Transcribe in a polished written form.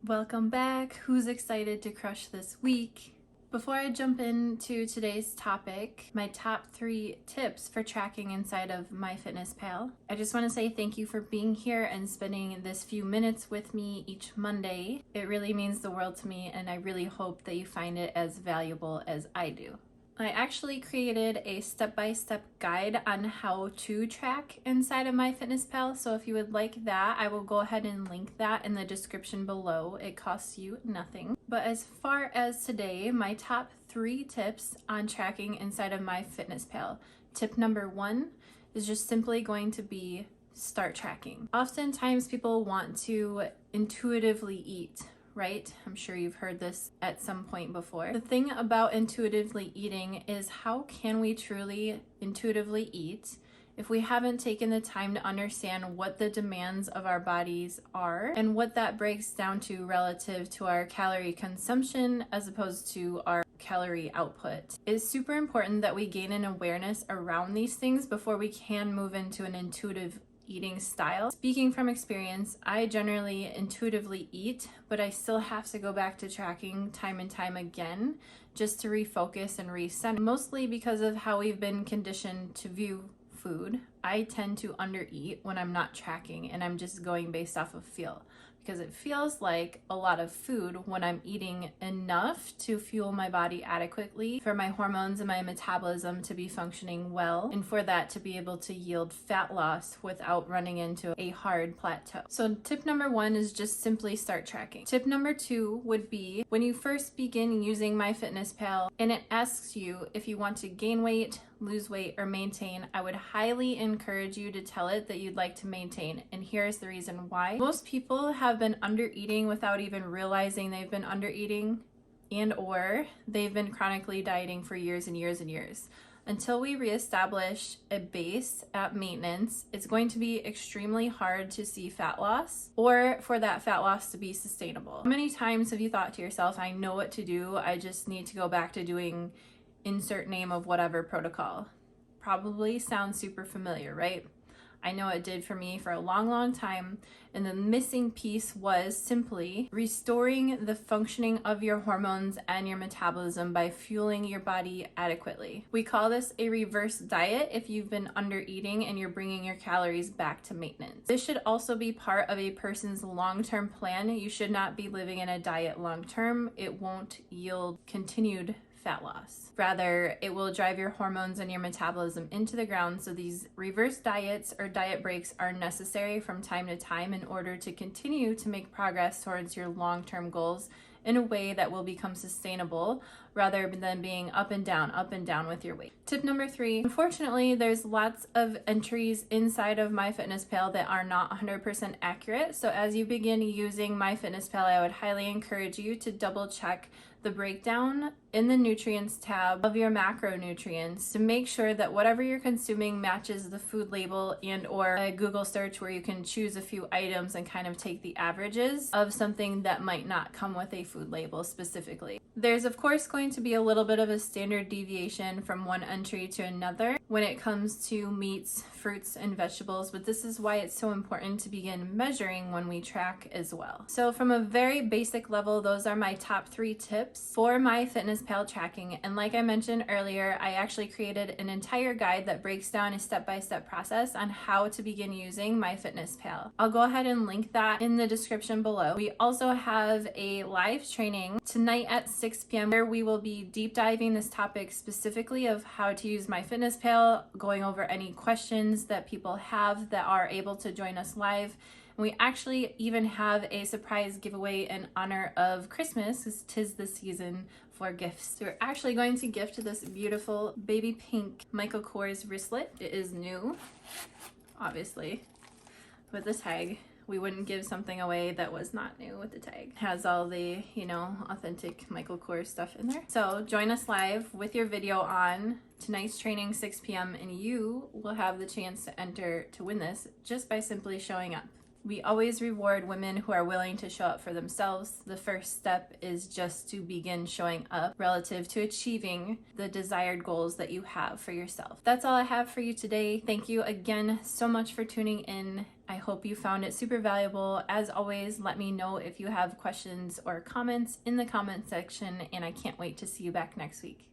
Welcome back. Who's excited to crush this week? Before I jump into today's topic, my top 3 tips for tracking inside of MyFitnessPal, I just want to say thank you for being here and spending this few minutes with me each Monday. It really means the world to me, and I really hope that you find it as valuable as I do. I actually created a step-by-step guide on how to track inside of MyFitnessPal, so if you would like that, I will go ahead and link that in the description below. It costs you nothing. But as far as today, my top 3 tips on tracking inside of MyFitnessPal. Tip number 1 is just simply going to be start tracking. Oftentimes people want to intuitively eat, right? I'm sure you've heard this at some point before. The thing about intuitively eating is how can we truly intuitively eat if we haven't taken the time to understand what the demands of our bodies are and what that breaks down to relative to our calorie consumption as opposed to our calorie output. It's super important that we gain an awareness around these things before we can move into an intuitive eating style. Speaking from experience, I generally intuitively eat, but I still have to go back to tracking time and time again just to refocus and reset. Mostly because of how we've been conditioned to view food, I tend to undereat when I'm not tracking and I'm just going based off of feel. Because it feels like a lot of food when I'm eating enough to fuel my body adequately for my hormones and my metabolism to be functioning well and for that to be able to yield fat loss without running into a hard plateau. So tip number 1 is just simply start tracking. Tip number 2 would be when you first begin using MyFitnessPal and it asks you if you want to gain weight, lose weight, or maintain, I would highly encourage you to tell it that you'd like to maintain. And here's the reason why. Most people have been under eating without even realizing they've been under eating, and or they've been chronically dieting for years and years and years. Until we reestablish a base at maintenance, it's going to be extremely hard to see fat loss or for that fat loss to be sustainable. How many times have you thought to yourself, I know what to do, I just need to go back to doing insert name of whatever protocol? Probably sounds super familiar, right? I know it did for me for a long time, and the missing piece was simply restoring the functioning of your hormones and your metabolism by fueling your body adequately. We call this a reverse diet if you've been under eating and you're bringing your calories back to maintenance. This should also be part of a person's long-term plan. You should not be living in a diet long-term. It won't yield continued fat loss. Rather, it will drive your hormones and your metabolism into the ground. So these reverse diets or diet breaks are necessary from time to time in order to continue to make progress towards your long-term goals in a way that will become sustainable rather than being up and down with your weight. Tip number 3, unfortunately, there's lots of entries inside of MyFitnessPal that are not 100% accurate. So as you begin using MyFitnessPal, I would highly encourage you to double check the breakdown in the nutrients tab of your macronutrients to make sure that whatever you're consuming matches the food label and or a Google search where you can choose a few items and kind of take the averages of something that might not come with a food label specifically. There's of course going to be a little bit of a standard deviation from one entry to another when it comes to meats, fruits, and vegetables, but this is why it's so important to begin measuring when we track as well. So from a very basic level, those are my top 3 tips for MyFitnessPal tracking. And like I mentioned earlier, I actually created an entire guide that breaks down a step-by-step process on how to begin using MyFitnessPal. I'll go ahead and link that in the description below. We also have a live training tonight at 6 p.m. where we will be deep diving this topic specifically of how to use MyFitnessPal, going over any questions that people have that are able to join us live. We actually even have a surprise giveaway in honor of Christmas, as 'tis the season for gifts. So we're actually going to gift this beautiful baby pink Michael Kors wristlet. It is new, obviously, with the tag. We wouldn't give something away that was not new with the tag. It has all the, authentic Michael Kors stuff in there. So join us live with your video on tonight's training, 6 p.m. and you will have the chance to enter to win this just by simply showing up. We always reward women who are willing to show up for themselves. The first step is just to begin showing up relative to achieving the desired goals that you have for yourself. That's all I have for you today. Thank you again so much for tuning in, I hope you found it super valuable. As always, let me know if you have questions or comments in the comment section, and I can't wait to see you back next week.